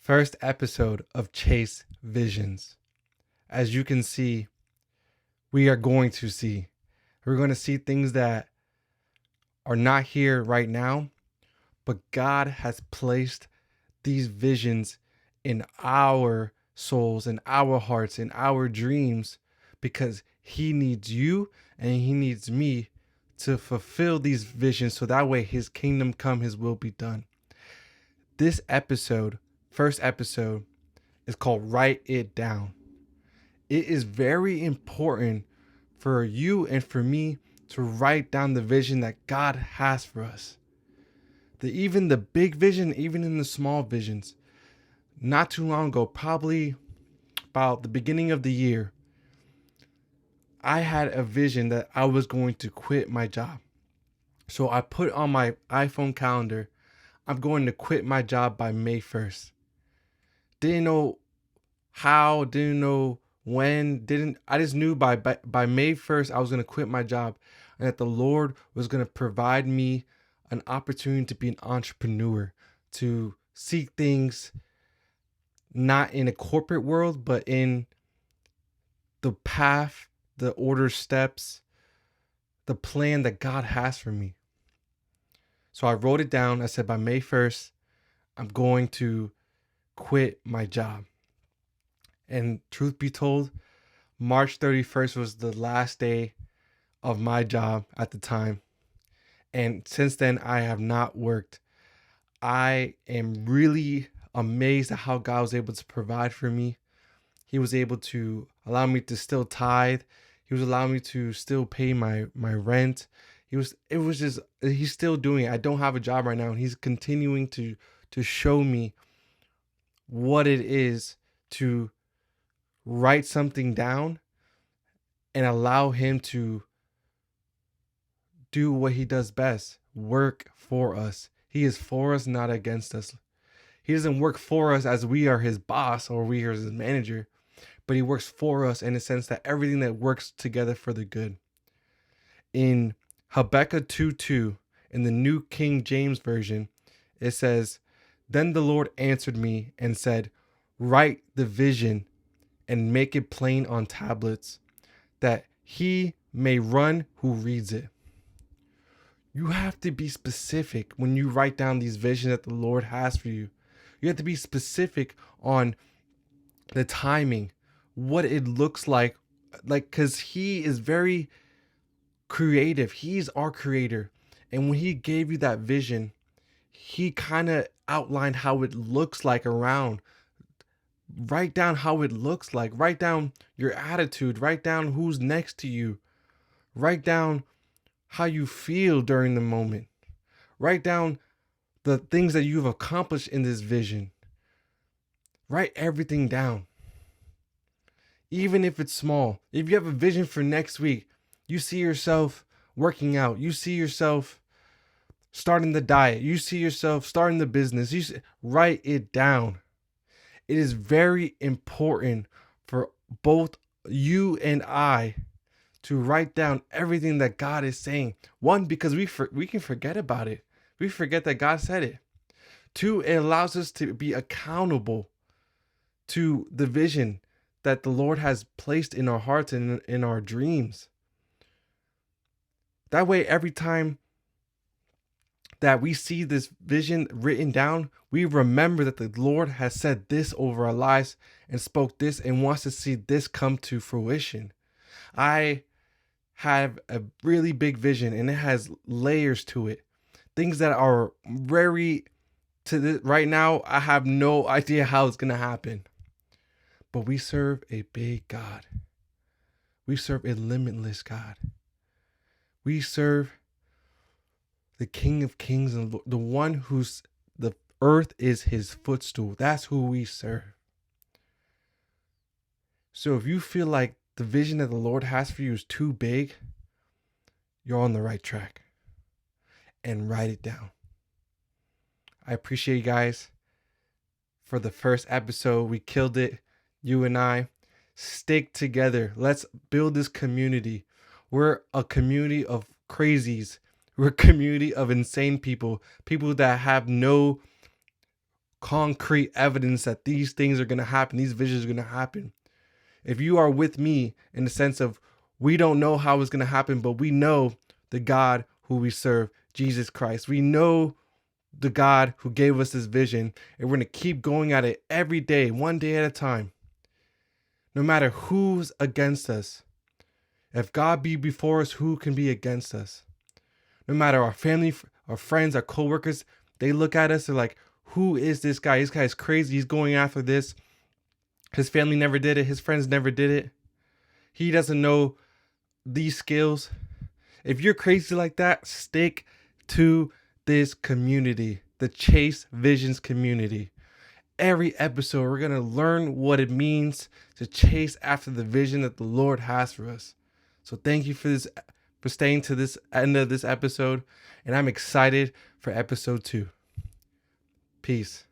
First episode of Chase Visions. As you can see, we are going to see. We're going to see things that are not here right now, but God has placed these visions in our souls, in our hearts, in our dreams, because He needs you and He needs me to fulfill these visions so that way His kingdom come, His will be done. This episode, first episode, is called Write It Down. It is very important for you and for me to write down the vision that God has for us. Even the big vision, even in the small visions. Not too long ago, probably about the beginning of the year, I had a vision that I was going to quit my job. So I put on my iPhone calendar, I'm going to quit my job by May 1st. Didn't know how, didn't know when, I just knew by May 1st I was going to quit my job and that the Lord was going to provide me an opportunity to be an entrepreneur, to seek things not in a corporate world, but in the path, the order steps, the plan that God has for me. So I wrote it down. I said by May 1st, I'm going to quit my job. And truth be told, March 31st was the last day of my job at the time. And since then, I have not worked. I am really amazed at how God was able to provide for me. He was able to allow me to still tithe. He was allowing me to still pay my rent. He's still doing it. I don't have a job right now, and he's continuing to show me what it is to write something down and allow him to do what he does best, work for us. He is for us, not against us. He doesn't work for us as we are his boss or we are his manager, but he works for us in the sense that everything that works together for the good. In Habakkuk 2:2, in the New King James Version, it says, "Then the Lord answered me and said, write the vision and make it plain on tablets, that he may run who reads it." You have to be specific when you write down these visions that the Lord has for you. You have to be specific on the timing, what it looks like, because he is very creative. He's our creator. And when he gave you that vision, he kind of outlined how it looks like around. Write down how it looks like. Write down your attitude. Write down who's next to you. Write down how you feel during the moment. Write down the things that you've accomplished in this vision. Write everything down. Even if it's small. If you have a vision for next week, you see yourself working out. You see yourself starting the diet. You see yourself starting the business. Write it down. It is very important for both you and I to write down everything that God is saying. One, because we can forget about it. We forget that God said it. Two, it allows us to be accountable to the vision that the Lord has placed in our hearts and in our dreams. That way, every time that we see this vision written down, we remember that the Lord has said this over our lives and spoke this and wants to see this come to fruition. I have a really big vision and it has layers to it. Things that are very right now, I have no idea how it's going to happen. But we serve a big God. We serve a limitless God. We serve the King of Kings and the one whose the earth is his footstool. That's who we serve. So if you feel like the vision that the Lord has for you is too big, you're on the right track. And write it down. I appreciate you guys for the first episode. We killed it. You and I. Stick together. Let's build this community. We're a community of crazies. We're a community of insane people. People that have no concrete evidence that these things are going to happen. These visions are going to happen. If you are with me in the sense of we don't know how it's going to happen, but we know the God who we serve, Jesus Christ. We know the God who gave us this vision, and we're going to keep going at it every day, one day at a time. No matter who's against us. If God be before us, who can be against us? No matter our family, our friends, our coworkers, they look at us, they're like, who is this guy? This guy's crazy. He's going after this. His family never did it. His friends never did it. He doesn't know these skills. If you're crazy like that, stick to this community, the Chase Visions community. Every episode, we're going to learn what it means to chase after the vision that the Lord has for us. So thank you for staying to this end of this episode. And I'm excited for episode 2. Peace.